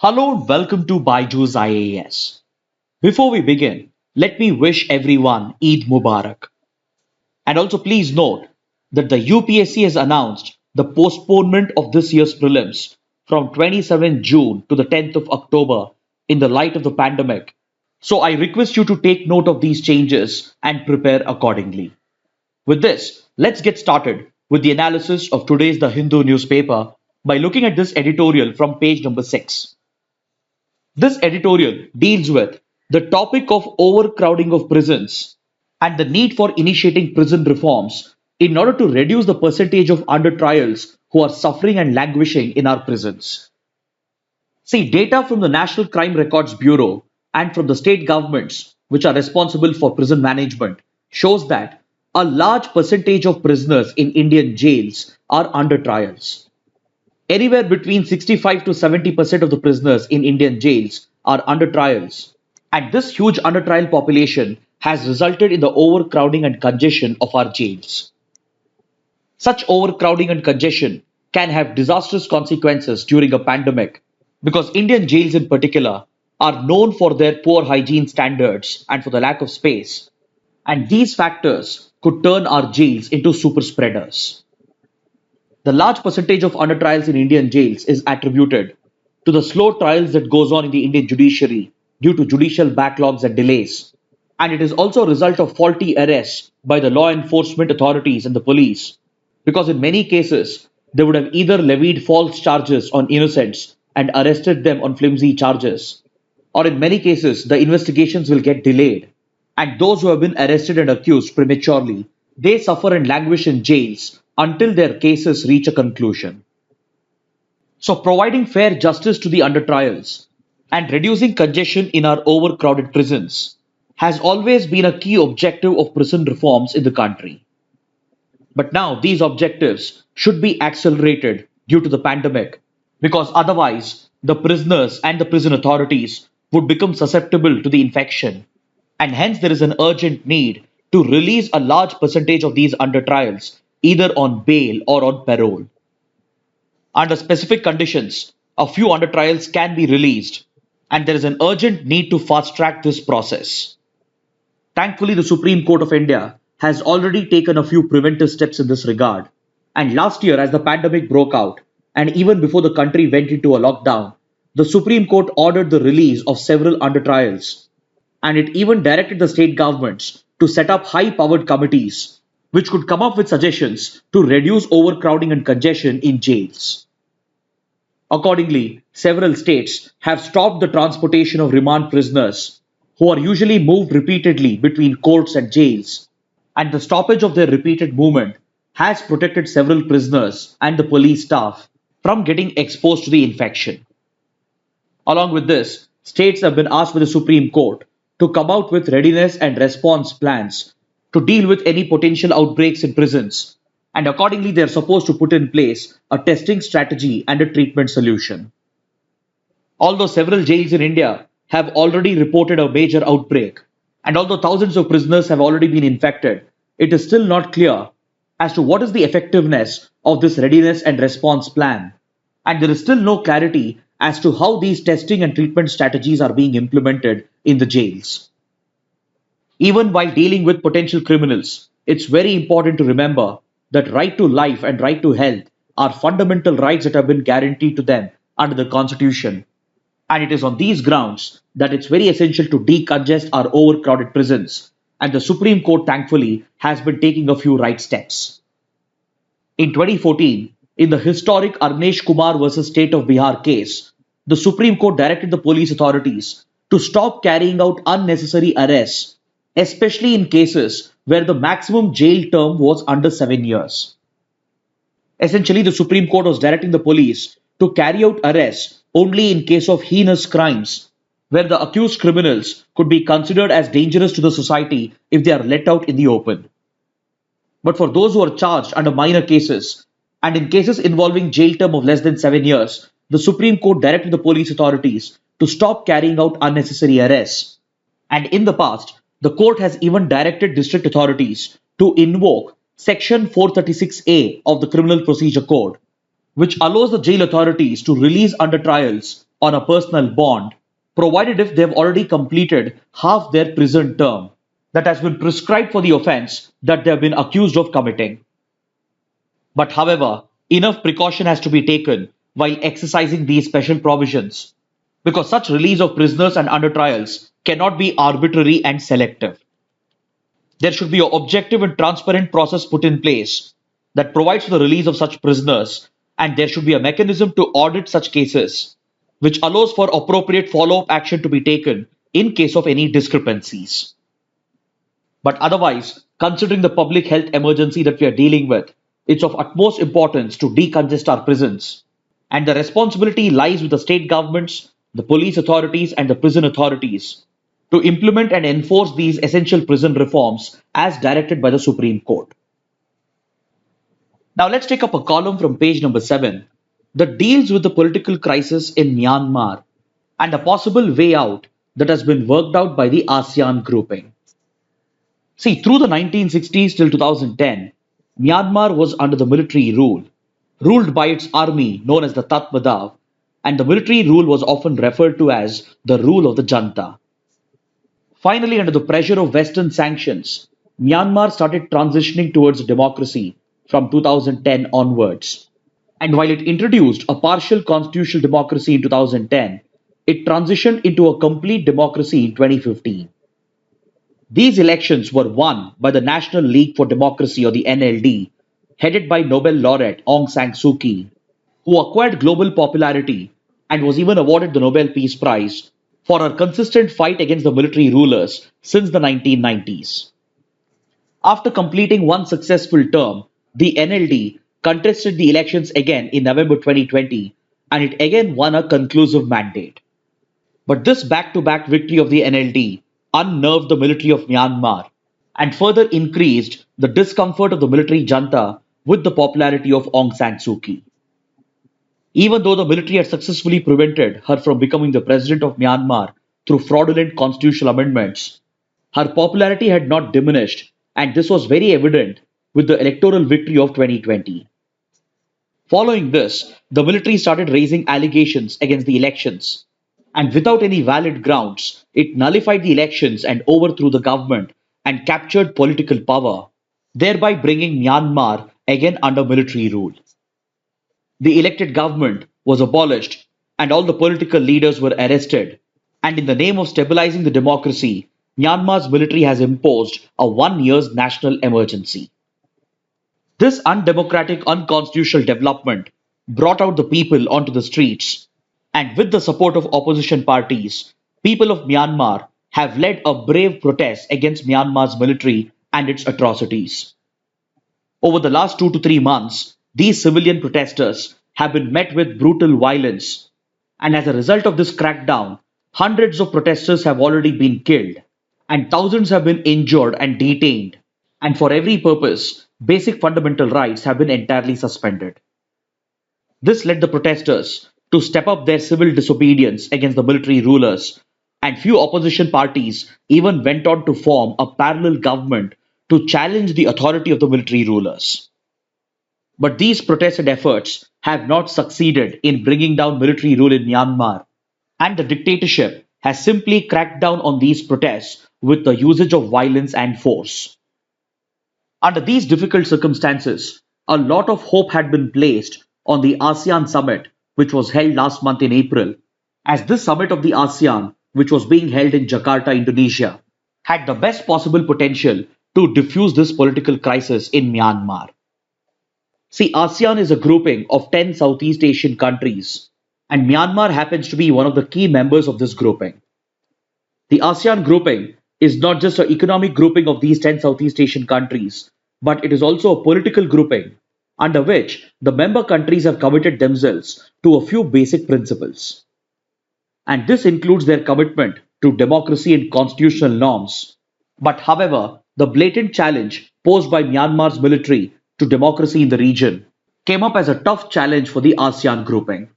Hello and welcome to BYJU'S IAS. Before we begin, let me wish everyone Eid Mubarak. And also please note that the UPSC has announced the postponement of this year's prelims from 27 June to the 10th of October in the light of the pandemic. So I request you to take note of these changes and prepare accordingly. With this, let's get started with the analysis of today's The Hindu newspaper by looking at this editorial from page number 6. This editorial deals with the topic of overcrowding of prisons and the need for initiating prison reforms in order to reduce the percentage of under trials who are suffering and languishing in our prisons. See, data from the National Crime Records Bureau and from the state governments, which are responsible for prison management, shows that a large percentage of prisoners in Indian jails are under trials. Anywhere between 65 to 70% of the prisoners in Indian jails are under trials. And this huge under trial population has resulted in the overcrowding and congestion of our jails. Such overcrowding and congestion can have disastrous consequences during a pandemic because Indian jails in particular are known for their poor hygiene standards and for the lack of space. And these factors could turn our jails into super spreaders. The large percentage of under trials in Indian jails is attributed to the slow trials that goes on in the Indian judiciary due to judicial backlogs and delays. And it is also a result of faulty arrests by the law enforcement authorities and the police, because in many cases, they would have either levied false charges on innocents and arrested them on flimsy charges, or in many cases, the investigations will get delayed. And those who have been arrested and accused prematurely, they suffer and languish in jails until their cases reach a conclusion. So, providing fair justice to the under trials and reducing congestion in our overcrowded prisons has always been a key objective of prison reforms in the country. But now these objectives should be accelerated due to the pandemic because otherwise the prisoners and the prison authorities would become susceptible to the infection, and hence there is an urgent need to release a large percentage of these under trials either on bail or on parole. Under specific conditions, a few under trials can be released, and there is an urgent need to fast track this process. Thankfully, the Supreme Court of India has already taken a few preventive steps in this regard. And last year, as the pandemic broke out, and even before the country went into a lockdown, the Supreme Court ordered the release of several under trials. And it even directed the state governments to set up high powered committees which could come up with suggestions to reduce overcrowding and congestion in jails. Accordingly, several states have stopped the transportation of remand prisoners who are usually moved repeatedly between courts and jails, and the stoppage of their repeated movement has protected several prisoners and the police staff from getting exposed to the infection. Along with this, states have been asked by the Supreme Court to come out with readiness and response plans to deal with any potential outbreaks in prisons, and accordingly they are supposed to put in place a testing strategy and a treatment solution. Although several jails in India have already reported a major outbreak, and although thousands of prisoners have already been infected, it is still not clear as to what is the effectiveness of this readiness and response plan, and there is still no clarity as to how these testing and treatment strategies are being implemented in the jails. Even while dealing with potential criminals, it's very important to remember that right to life and right to health are fundamental rights that have been guaranteed to them under the Constitution. And it is on these grounds that it's very essential to decongest our overcrowded prisons. And the Supreme Court, thankfully, has been taking a few right steps. In 2014, in the historic Arnesh Kumar versus State of Bihar case, the Supreme Court directed the police authorities to stop carrying out unnecessary arrests, especially in cases where the maximum jail term was under 7 years. Essentially, the Supreme Court was directing the police to carry out arrests only in case of heinous crimes, where the accused criminals could be considered as dangerous to the society if they are let out in the open. But for those who are charged under minor cases, and in cases involving jail term of less than 7 years, the Supreme Court directed the police authorities to stop carrying out unnecessary arrests. And in the past, the court has even directed district authorities to invoke Section 436A of the Criminal Procedure Code, which allows the jail authorities to release under trials on a personal bond, provided if they have already completed half their prison term that has been prescribed for the offence that they have been accused of committing. But however, enough precaution has to be taken while exercising these special provisions, because such release of prisoners and under trials cannot be arbitrary and selective. There should be an objective and transparent process put in place that provides for the release of such prisoners, and there should be a mechanism to audit such cases, which allows for appropriate follow-up action to be taken in case of any discrepancies. But otherwise, considering the public health emergency that we are dealing with, it's of utmost importance to decongest our prisons. And the responsibility lies with the state governments, the police authorities, and the prison authorities to implement and enforce these essential prison reforms as directed by the Supreme Court. Now let's take up a column from page number 7 that deals with the political crisis in Myanmar and a possible way out that has been worked out by the ASEAN grouping. See, through the 1960s till 2010, Myanmar was under the military rule, ruled by its army known as the Tatmadaw, and the military rule was often referred to as the rule of the junta. Finally, under the pressure of Western sanctions, Myanmar started transitioning towards democracy from 2010 onwards. And while it introduced a partial constitutional democracy in 2010, it transitioned into a complete democracy in 2015. These elections were won by the National League for Democracy, or the NLD, headed by Nobel laureate Aung San Suu Kyi, who acquired global popularity and was even awarded the Nobel Peace Prize for her consistent fight against the military rulers since the 1990s. After completing one successful term, the NLD contested the elections again in November 2020, and it again won a conclusive mandate. But this back-to-back victory of the NLD unnerved the military of Myanmar and further increased the discomfort of the military junta with the popularity of Aung San Suu Kyi. Even though the military had successfully prevented her from becoming the president of Myanmar through fraudulent constitutional amendments, her popularity had not diminished, and this was very evident with the electoral victory of 2020. Following this, the military started raising allegations against the elections, and without any valid grounds, it nullified the elections and overthrew the government and captured political power, thereby bringing Myanmar again under military rule. The elected government was abolished and all the political leaders were arrested, and in the name of stabilizing the democracy, Myanmar's military has imposed a 1 year's national emergency. This undemocratic, unconstitutional development brought out the people onto the streets, and with the support of opposition parties, people of Myanmar have led a brave protest against Myanmar's military and its atrocities. Over the last 2 to 3 months, these civilian protesters have been met with brutal violence, and as a result of this crackdown, hundreds of protesters have already been killed, and thousands have been injured and detained, and for every purpose, basic fundamental rights have been entirely suspended. This led the protesters to step up their civil disobedience against the military rulers, and few opposition parties even went on to form a parallel government to challenge the authority of the military rulers. But these protests and efforts have not succeeded in bringing down military rule in Myanmar, and the dictatorship has simply cracked down on these protests with the usage of violence and force. Under these difficult circumstances, a lot of hope had been placed on the ASEAN summit, which was held last month in April, as this summit of the ASEAN, which was being held in Jakarta, Indonesia, had the best possible potential to diffuse this political crisis in Myanmar. See, ASEAN is a grouping of 10 Southeast Asian countries, and Myanmar happens to be one of the key members of this grouping. The ASEAN grouping is not just an economic grouping of these 10 Southeast Asian countries, but it is also a political grouping under which the member countries have committed themselves to a few basic principles. And this includes their commitment to democracy and constitutional norms. But however, the blatant challenge posed by Myanmar's military to democracy in the region came up as a tough challenge for the ASEAN grouping.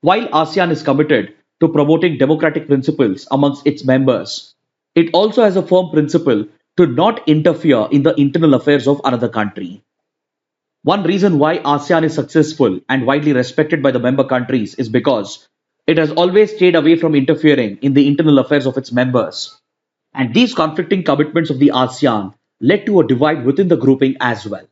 While ASEAN is committed to promoting democratic principles amongst its members, it also has a firm principle to not interfere in the internal affairs of another country. One reason why ASEAN is successful and widely respected by the member countries is because it has always stayed away from interfering in the internal affairs of its members. And these conflicting commitments of the ASEAN led to a divide within the grouping as well.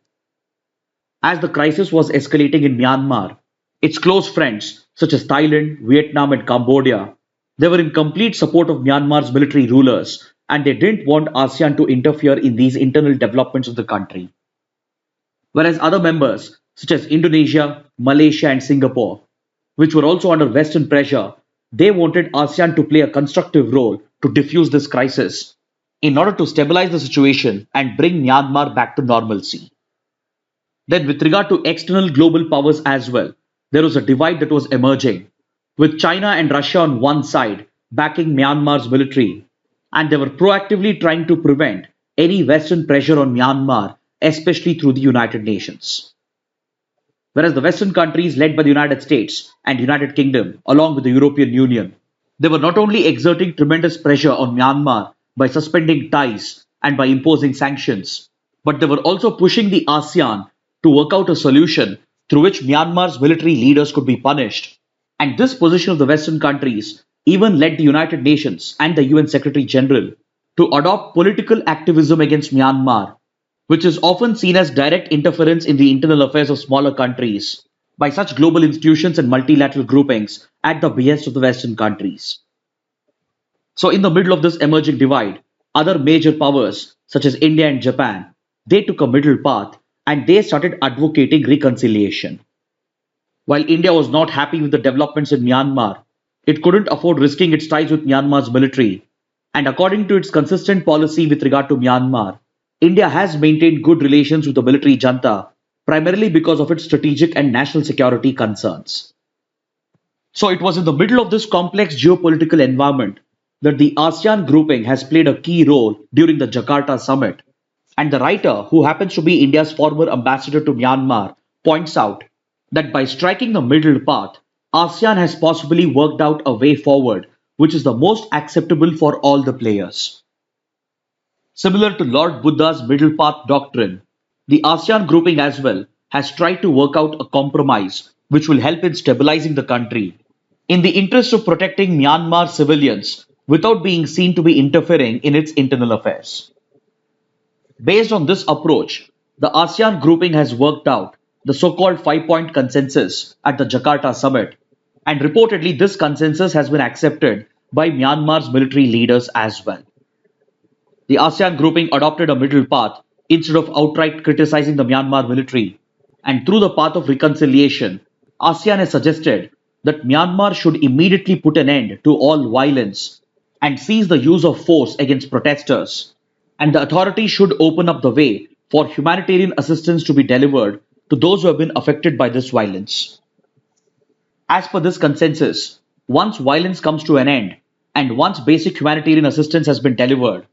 As the crisis was escalating in Myanmar, its close friends such as Thailand, Vietnam, and Cambodia, they were in complete support of Myanmar's military rulers and they didn't want ASEAN to interfere in these internal developments of the country. Whereas other members such as Indonesia, Malaysia, and Singapore, which were also under Western pressure, they wanted ASEAN to play a constructive role to defuse this crisis in order to stabilize the situation and bring Myanmar back to normalcy. Then, with regard to external global powers as well, there was a divide that was emerging, with China and Russia on one side backing Myanmar's military, and they were proactively trying to prevent any Western pressure on Myanmar, especially through the United Nations. Whereas the Western countries led by the United States and United Kingdom, along with the European Union, they were not only exerting tremendous pressure on Myanmar by suspending ties and by imposing sanctions, but they were also pushing the ASEAN to work out a solution through which Myanmar's military leaders could be punished. And this position of the Western countries even led the United Nations and the UN Secretary General to adopt political activism against Myanmar, which is often seen as direct interference in the internal affairs of smaller countries by such global institutions and multilateral groupings at the behest of the Western countries. So, in the middle of this emerging divide, other major powers such as India and Japan, they took a middle path and they started advocating reconciliation. While India was not happy with the developments in Myanmar, it couldn't afford risking its ties with Myanmar's military, and according to its consistent policy with regard to Myanmar, India has maintained good relations with the military junta, primarily because of its strategic and national security concerns. So it was in the middle of this complex geopolitical environment that the ASEAN grouping has played a key role during the Jakarta summit. And the writer, who happens to be India's former ambassador to Myanmar, points out that by striking the middle path, ASEAN has possibly worked out a way forward which is the most acceptable for all the players. Similar to Lord Buddha's middle path doctrine, the ASEAN grouping as well has tried to work out a compromise which will help in stabilizing the country in the interest of protecting Myanmar civilians without being seen to be interfering in its internal affairs. Based on this approach, the ASEAN grouping has worked out the so-called 5-point consensus at the Jakarta summit, and reportedly this consensus has been accepted by Myanmar's military leaders as well. The ASEAN grouping adopted a middle path instead of outright criticizing the Myanmar military, and through the path of reconciliation, ASEAN has suggested that Myanmar should immediately put an end to all violence and cease the use of force against protesters, and the authorities should open up the way for humanitarian assistance to be delivered to those who have been affected by this violence. As per this consensus, once violence comes to an end and once basic humanitarian assistance has been delivered,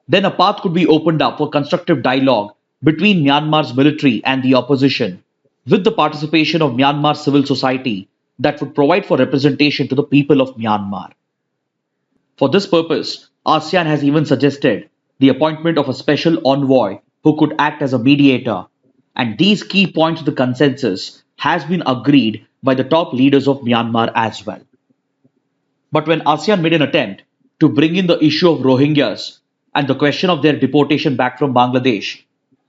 then a path could be opened up for constructive dialogue between Myanmar's military and the opposition, with the participation of Myanmar's civil society that would provide for representation to the people of Myanmar. For this purpose, ASEAN has even suggested the appointment of a special envoy who could act as a mediator, and these key points of the consensus has been agreed by the top leaders of Myanmar as well. But when ASEAN made an attempt to bring in the issue of Rohingyas and the question of their deportation back from Bangladesh,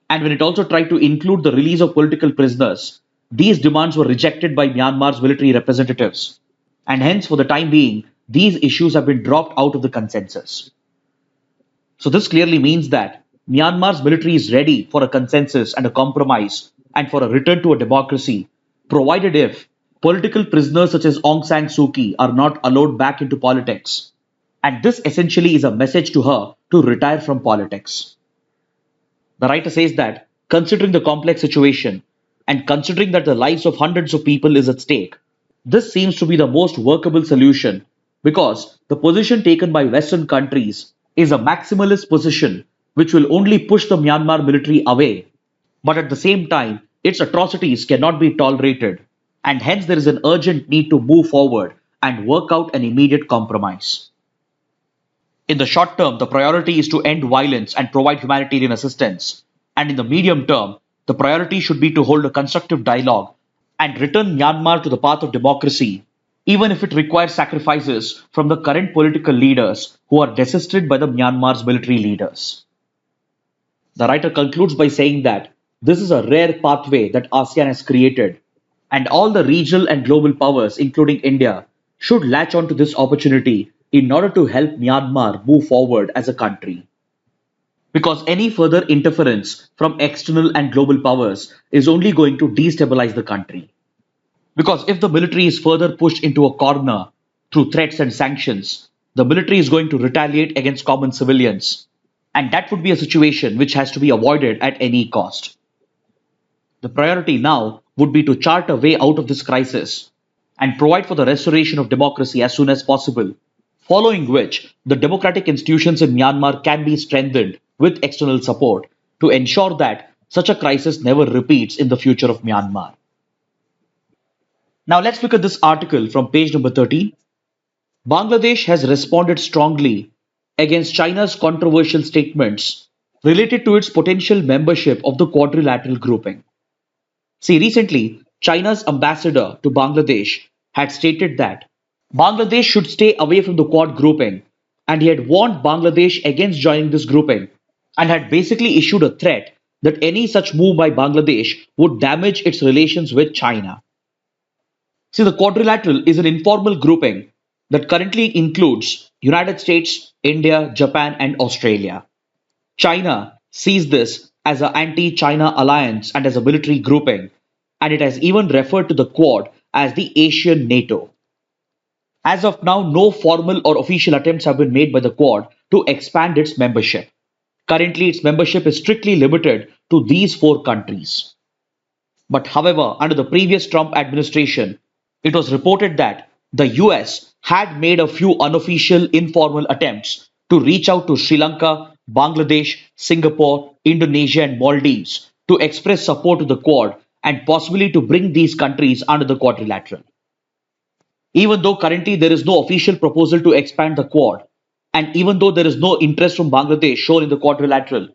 and when it also tried to include the release of political prisoners, these demands were rejected by Myanmar's military representatives, and hence for the time being, these issues have been dropped out of the consensus. So this clearly means that Myanmar's military is ready for a consensus and a compromise and for a return to a democracy, provided if political prisoners such as Aung San Suu Kyi are not allowed back into politics. And this essentially is a message to her to retire from politics. The writer says that, considering the complex situation and considering that the lives of hundreds of people is at stake, this seems to be the most workable solution because the position taken by Western countries is a maximalist position which will only push the Myanmar military away, but at the same time, its atrocities cannot be tolerated, and hence there is an urgent need to move forward and work out an immediate compromise. In the short term, the priority is to end violence and provide humanitarian assistance, and in the medium term, the priority should be to hold a constructive dialogue and return Myanmar to the path of democracy even if it requires sacrifices from the current political leaders who are desisted by the Myanmar's military leaders. The writer concludes by saying that this is a rare pathway that ASEAN has created, and all the regional and global powers, including India, should latch onto this opportunity in order to help Myanmar move forward as a country. Because any further interference from external and global powers is only going to destabilize the country. Because if the military is further pushed into a corner through threats and sanctions, the military is going to retaliate against common civilians, and that would be a situation which has to be avoided at any cost. The priority now would be to chart a way out of this crisis and provide for the restoration of democracy as soon as possible, following which the democratic institutions in Myanmar can be strengthened with external support to ensure that such a crisis never repeats in the future of Myanmar. Now let's look at this article from page number 13. Bangladesh has responded strongly against China's controversial statements related to its potential membership of the quadrilateral grouping. See, recently, China's ambassador to Bangladesh had stated that Bangladesh should stay away from the Quad grouping, and he had warned Bangladesh against joining this grouping and had basically issued a threat that any such move by Bangladesh would damage its relations with China. See, the quadrilateral is an informal grouping that currently includes United States, India, Japan, and Australia. China sees this as an anti-China alliance and as a military grouping, and it has even referred to the Quad as the Asian NATO. As of now, no formal or official attempts have been made by the Quad to expand its membership. Currently, its membership is strictly limited to these four countries. But however, under the previous Trump administration, it was reported that the US had made a few unofficial informal attempts to reach out to Sri Lanka, Bangladesh, Singapore, Indonesia, and Maldives to express support to the Quad and possibly to bring these countries under the quadrilateral. Even though currently there is no official proposal to expand the Quad, and even though there is no interest from Bangladesh shown in the quadrilateral,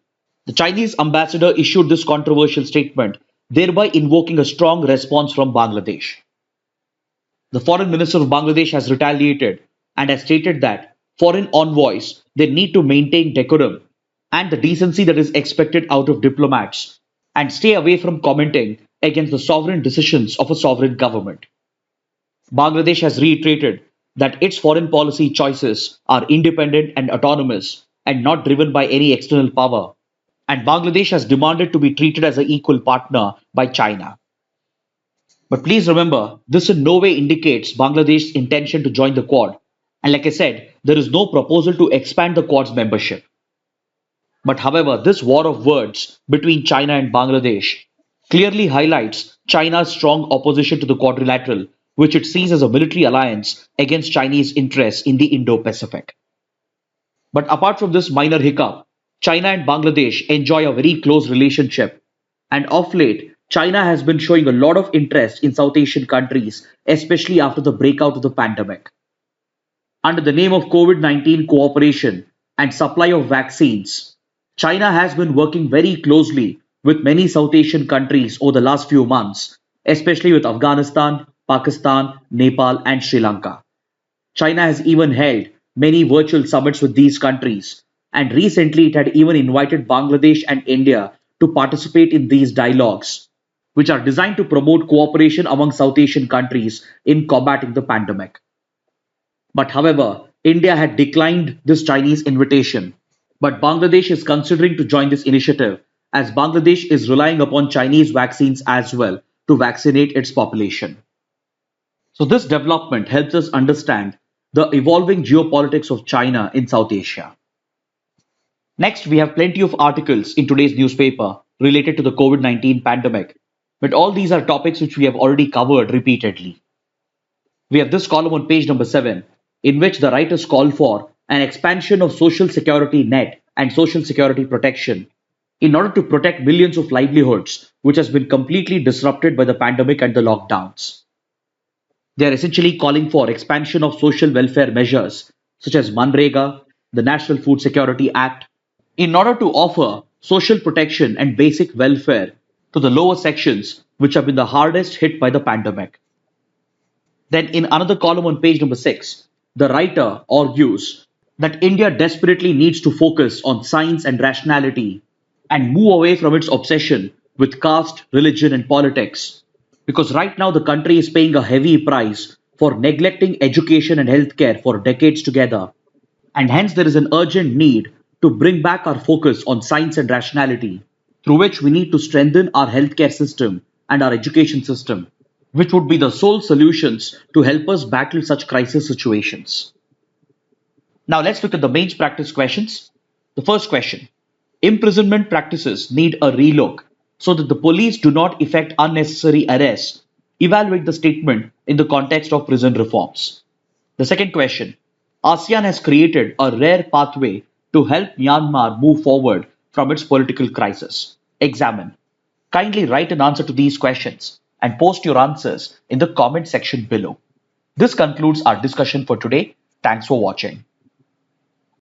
the Chinese ambassador issued this controversial statement, thereby invoking a strong response from Bangladesh. The foreign minister of Bangladesh has retaliated and has stated that foreign envoys, they need to maintain decorum and the decency that is expected out of diplomats and stay away from commenting against the sovereign decisions of a sovereign government. Bangladesh has reiterated that its foreign policy choices are independent and autonomous and not driven by any external power, and Bangladesh has demanded to be treated as an equal partner by China. But please remember, this in no way indicates Bangladesh's intention to join the Quad, and like I said, there is no proposal to expand the Quad's membership. But however, this war of words between China and Bangladesh clearly highlights China's strong opposition to the quadrilateral, which it sees as a military alliance against Chinese interests in the Indo-Pacific. But apart from this minor hiccup, China and Bangladesh enjoy a very close relationship, and of late, China has been showing a lot of interest in South Asian countries, especially after the breakout of the pandemic. Under the name of COVID-19 cooperation and supply of vaccines, China has been working very closely with many South Asian countries over the last few months, especially with Afghanistan, Pakistan, Nepal, and Sri Lanka. China has even held many virtual summits with these countries, and recently it had even invited Bangladesh and India to participate in these dialogues, which are designed to promote cooperation among South Asian countries in combating the pandemic. But however, India had declined this Chinese invitation, but Bangladesh is considering to join this initiative as Bangladesh is relying upon Chinese vaccines as well to vaccinate its population. So this development helps us understand the evolving geopolitics of China in South Asia. Next, we have plenty of articles in today's newspaper related to the COVID-19 pandemic, but all these are topics which we have already covered repeatedly. We have this column on page number 7, in which the writers call for an expansion of social security net and social security protection in order to protect millions of livelihoods which has been completely disrupted by the pandemic and the lockdowns. They are essentially calling for expansion of social welfare measures such as Manrega, the National Food Security Act, in order to offer social protection and basic welfare to the lower sections which have been the hardest hit by the pandemic. Then in another column on page number 6, the writer argues that India desperately needs to focus on science and rationality and move away from its obsession with caste, religion, and politics. Because right now the country is paying a heavy price for neglecting education and healthcare for decades together. And hence there is an urgent need to bring back our focus on science and rationality, through which we need to strengthen our healthcare system and our education system, which would be the sole solutions to help us battle such crisis situations. Now let's look at the mains practice questions. The first question: imprisonment practices need a relook so that the police do not effect unnecessary arrests. Evaluate the statement in the context of prison reforms. The second question: ASEAN has created a rare pathway to help Myanmar move forward from its political crisis. Examine. Kindly write an answer to these questions and post your answers in the comment section below. This concludes our discussion for today. Thanks for watching.